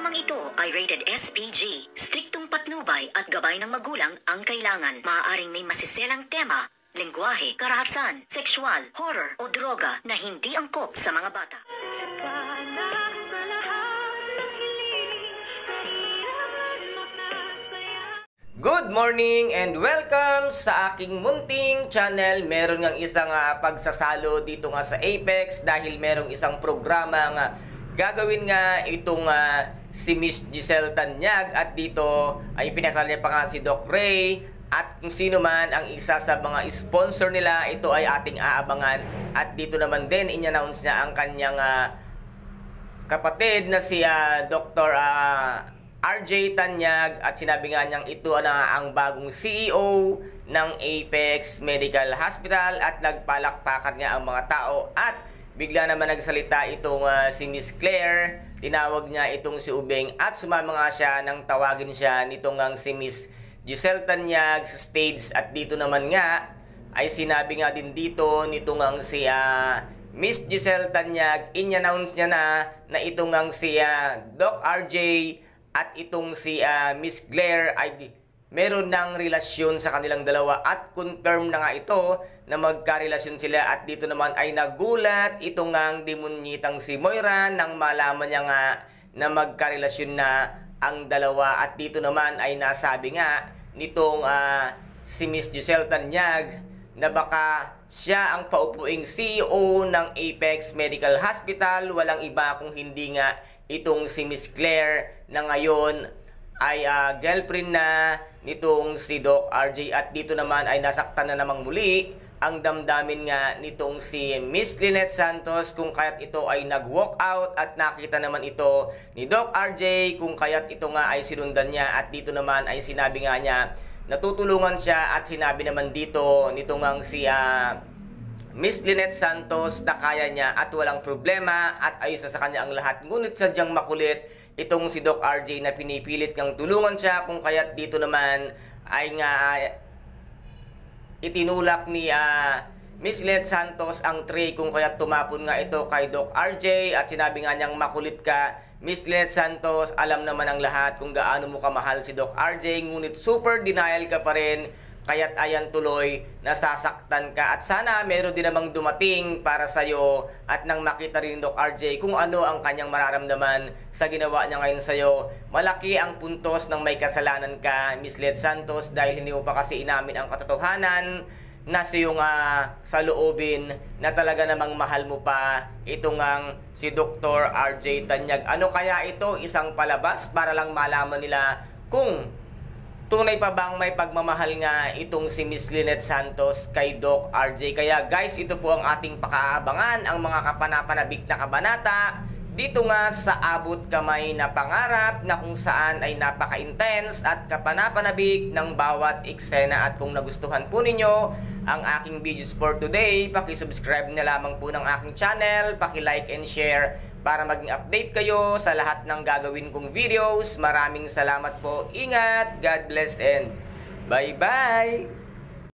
Programang ito ay rated SPG. Striktong patnubay at gabay ng magulang ang kailangan. Maaaring may masiselang tema, lengguwahe, karahasan, sexual, horror o droga na hindi angkop sa mga bata. Good morning and welcome sa aking munting channel. Meron ngang isang pagsasalo dito nga sa Apex dahil merong isang programa nga gagawin nga itong si Miss Giselle Tanyag, at dito ay pinakilala pa nga si Doc Ray at kung sino man ang isa sa mga sponsor nila. Ito ay ating aabangan, at dito naman din in-announce niya ang kanyang kapatid na si Dr. RJ Tanyag, at sinabi nga niyang ito na ang bagong CEO ng Apex Medical Hospital, at nagpalakpakan nga ang mga tao. At bigla naman nagsalita itong si Miss Claire, tinawag niya itong si Ubeng at sumama nga siya nang tawagin siya nitong ang si Miss Giselle Tanyag sa stage. At dito naman nga ay sinabi nga din dito nitong ang si Miss Giselle Tanyag, in-announce niya na itong ang si Doc RJ at itong si Miss Claire ay meron ng relasyon sa kanilang dalawa, at confirm na nga ito na magkarelasyon sila. At dito naman ay nagulat itong ang demonyitang si Moira nang malaman niya nga na magkarelasyon na ang dalawa. At dito naman ay nasabi nga nitong si Miss Giselle Tanyag na baka siya ang paupuing CEO ng Apex Medical Hospital. Walang iba kung hindi nga itong si Miss Claire na ngayon ay girlfriend na nitong si Doc RJ. At dito naman ay nasaktan na namang muli ang damdamin nga nitong si Miss Lynette Santos, kung kaya't ito ay nag-walk out, at nakita naman ito ni Doc RJ kung kaya't ito nga ay sinundan niya. At dito naman ay sinabi nga niya natutulungan siya, at sinabi naman dito nitong ang si Miss Lynette Santos na kaya niya at walang problema at ayos na sa kanya ang lahat. Ngunit sadyang makulit itong si Doc RJ na pinipilit ngang tulungan siya, kung kaya't dito naman ay nga itinulak ni Miss Lynette Santos ang tray, kung kaya't tumapon nga ito kay Doc RJ. At sinabi nga niyang makulit ka, Miss Lynette Santos, alam naman ang lahat kung gaano mo kamahal si Doc RJ, ngunit super denial ka pa rin. Kaya't ayan tuloy, nasasaktan ka, at sana meron din namang dumating para sa'yo at nang makita rin Doc RJ kung ano ang kanyang mararamdaman sa ginawa niya ngayon sa'yo. Malaki ang puntos ng may kasalanan ka, Miss Lynette Santos, dahil hindi mo pa kasi inamin ang katotohanan na siyong sa loobin na talaga namang mahal mo pa itong si Dr. RJ Tanyag. Ano kaya ito? Isang palabas para lang malaman nila kung tunay pa bang may pagmamahal nga itong si Miss Lynette Santos kay Doc RJ. Kaya guys, ito po ang ating pakaabangan, ang mga kapanapanabik na kabanata dito nga sa Abot Kamay na Pangarap, na kung saan ay napaka-intense at kapanapanabik ng bawat eksena. At kung nagustuhan po ninyo ang aking videos for today, paki-subscribe na lamang po ng aking channel, paki-like and share para maging update kayo sa lahat ng gagawin kong videos. Maraming salamat po. Ingat, God bless, and bye-bye!